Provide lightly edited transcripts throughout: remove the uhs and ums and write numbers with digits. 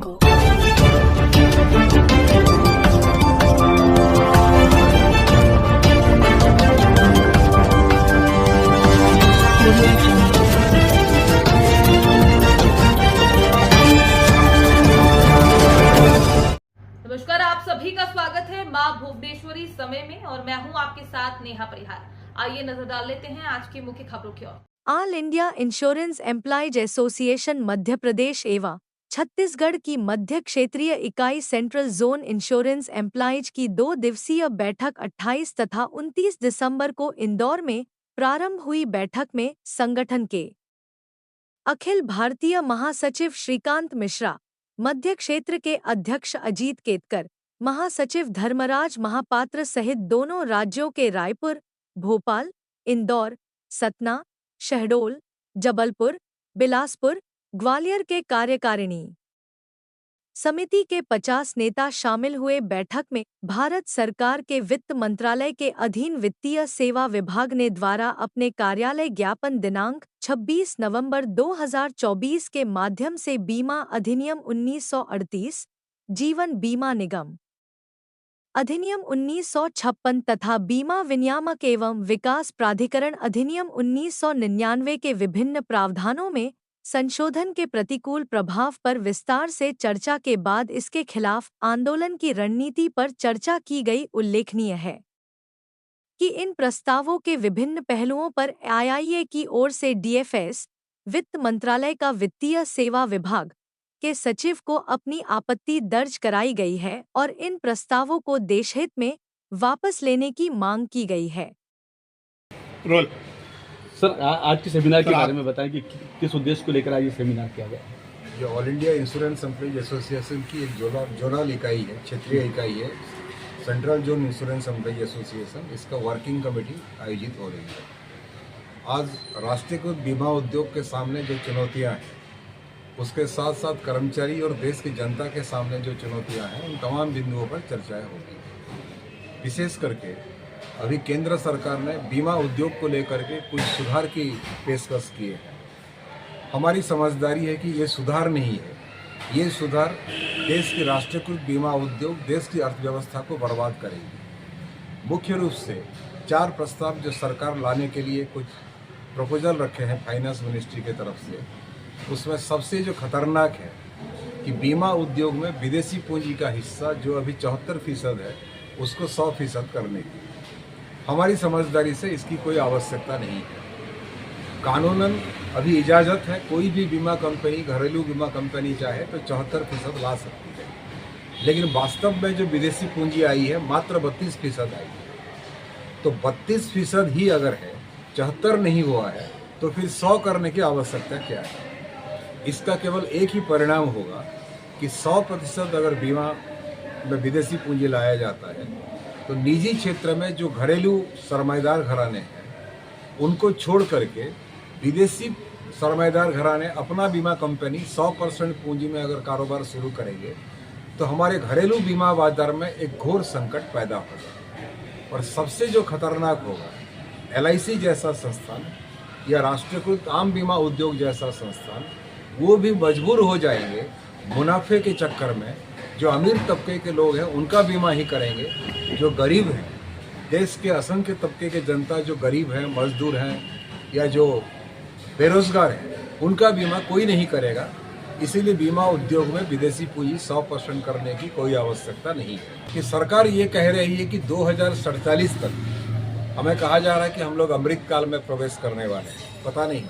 Go. नमस्कार, आप सभी का स्वागत है मां भुवनेश्वरी समय में और मैं हूं आपके साथ नेहा परिहार। आइए नजर डाल लेते हैं आज की मुख्य खबरों की ओर। All India insurance employees association Madhya Pradesh एवं छत्तीसगढ़ की मध्य क्षेत्रीय इकाई सेंट्रल जोन इंश्योरेंस एम्प्लॉयज की 2 दिवसीय बैठक 28 तथा 29 दिसंबर को इंदौर में प्रारंभ हुई। बैठक में संगठन के अखिल भारतीय महासचिव श्रीकांत मिश्रा, मध्य क्षेत्र के अध्यक्ष अजीत केतकर, महासचिव धर्मराज महापात्र सहित दोनों राज्यों के रायपुर, भोपाल, इंदौर, सतना, शहडोल, जबलपुर, बिलासपुर, ग्वालियर के कार्यकारिणी समिति के 50 नेता शामिल हुए। बैठक में भारत सरकार के वित्त मंत्रालय के अधीन वित्तीय सेवा विभाग ने द्वारा अपने कार्यालय ज्ञापन दिनांक 26 नवंबर 2024 के माध्यम से बीमा अधिनियम 1938, जीवन बीमा निगम अधिनियम 1956 तथा बीमा विनियामक एवं विकास प्राधिकरण अधिनियम 1999 के विभिन्न प्रावधानों में संशोधन के प्रतिकूल प्रभाव पर विस्तार से चर्चा के बाद इसके खिलाफ आंदोलन की रणनीति पर चर्चा की गई। उल्लेखनीय है कि इन प्रस्तावों के विभिन्न पहलुओं पर आईआईए की ओर से डीएफएस, वित्त मंत्रालय का वित्तीय सेवा विभाग के सचिव को अपनी आपत्ति दर्ज कराई गई है और इन प्रस्तावों को देशहित में वापस लेने की मांग की गई है। रोल सर, आज के सेमिनार के बारे में बताएं कि किस उद्देश्य को लेकर आज ये सेमिनार किया गया। ये all India insurance employees association की एक जोनल इकाई है, क्षेत्रीय इकाई है, central zone insurance employees association. इसका वर्किंग कमेटी आयोजित हो रही है। आज राष्ट्रीयकृत बीमा उद्योग के सामने जो चुनौतियां हैं, उसके साथ साथ कर्मचारी और देश की जनता के सामने जो चुनौतियां हैं, उन तमाम बिंदुओं पर चर्चाएं होगी। विशेष करके अभी केंद्र सरकार ने बीमा उद्योग को लेकर के कुछ सुधार की पेशकश की है। हमारी समझदारी है कि ये सुधार नहीं है, ये सुधार देश की राष्ट्रीयकृत बीमा उद्योग, देश की अर्थव्यवस्था को बर्बाद करेगी। मुख्य रूप से 4 प्रस्ताव जो सरकार लाने के लिए कुछ प्रपोजल रखे हैं फाइनेंस मिनिस्ट्री की तरफ से, उसमें सबसे जो खतरनाक है कि बीमा उद्योग में विदेशी पूंजी का हिस्सा जो अभी 74% है, उसको 100% करने की। हमारी समझदारी से इसकी कोई आवश्यकता नहीं है। कानूनन अभी इजाज़त है, कोई भी बीमा कंपनी, घरेलू बीमा कंपनी चाहे तो 74% ला सकती है, लेकिन वास्तव में जो विदेशी पूंजी आई है मात्र 32% आई है। तो 32% ही अगर है, 74 नहीं हुआ है, तो फिर 100 करने की आवश्यकता क्या है? इसका केवल एक ही परिणाम होगा कि 100% अगर बीमा में विदेशी पूंजी लाया जाता है तो निजी क्षेत्र में जो घरेलू सरमाएदार घराने हैं, उनको छोड़ करके विदेशी सरमाएदार घराने अपना बीमा कंपनी 100% पूंजी में अगर कारोबार शुरू करेंगे तो हमारे घरेलू बीमा बाजार में एक घोर संकट पैदा होगा। और सबसे जो खतरनाक होगा, एलआईसी जैसा संस्थान या राष्ट्रीयकृत आम बीमा उद्योग जैसा संस्थान, वो भी मजबूर हो जाएंगे मुनाफे के चक्कर में। जो अमीर तबके के लोग हैं उनका बीमा ही करेंगे, जो गरीब हैं, देश के असंख्य तबके के जनता जो गरीब हैं, मजदूर हैं या जो बेरोजगार हैं, उनका बीमा कोई नहीं करेगा। इसीलिए बीमा उद्योग में विदेशी पूंजी 100% करने की कोई आवश्यकता नहीं है। कि सरकार ये कह रही है कि 2047 तक हमें कहा जा रहा है कि हम लोग अमृत काल में प्रवेश करने वाले हैं। पता नहीं,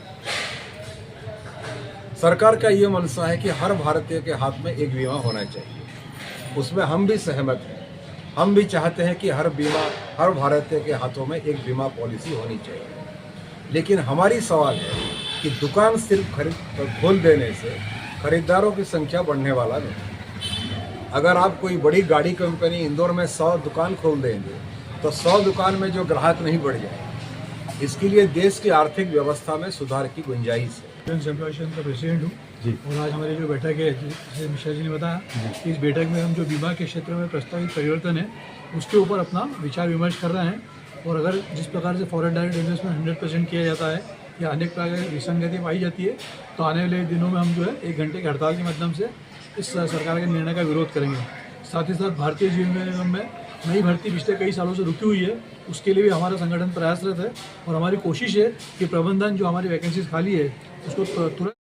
सरकार का ये मनसा है कि हर भारतीय के हाथ में एक बीमा होना चाहिए। उसमें हम भी सहमत हैं। हम भी चाहते हैं कि हर भारतीय के हाथों में एक बीमा पॉलिसी होनी चाहिए। लेकिन हमारी सवाल है कि दुकान सिर्फ खोल देने से खरीदारों की संख्या बढ़ने वाला नहीं। अगर आप कोई बड़ी गाड़ी कंपनी इंदौर में 100 दुकान खोल देंगे तो 100 दुकान में जो ग्राहक नहीं बढ़ जाए। इसके लिए देश की आर्थिक व्यवस्था में सुधार की गुंजाइश है। एम्प्लॉयज का प्रेसिडेंट हूँ और आज हमारी जो बैठक है, जैसे मिश्रा जी ने बताया, इस बैठक में हम जो बीमा के क्षेत्र में प्रस्तावित परिवर्तन है उसके ऊपर अपना विचार विमर्श कर रहे हैं। और अगर जिस प्रकार से फॉरेन डायरेक्ट इन्वेस्टमेंट 100% किया जाता है या अनेक प्रकार की विसंगति पाई जाती है, तो आने वाले दिनों में हम जो है 1 घंटे की हड़ताल के माध्यम से इस सरकार के निर्णय का विरोध करेंगे। साथ ही साथ भारतीय जीवन निगम में नई भर्ती पिछले कई सालों से रुकी हुई है, उसके लिए भी हमारा संगठन प्रयासरत है और हमारी कोशिश है कि प्रबंधन जो हमारी वैकेंसीज खाली है उसको तुरंत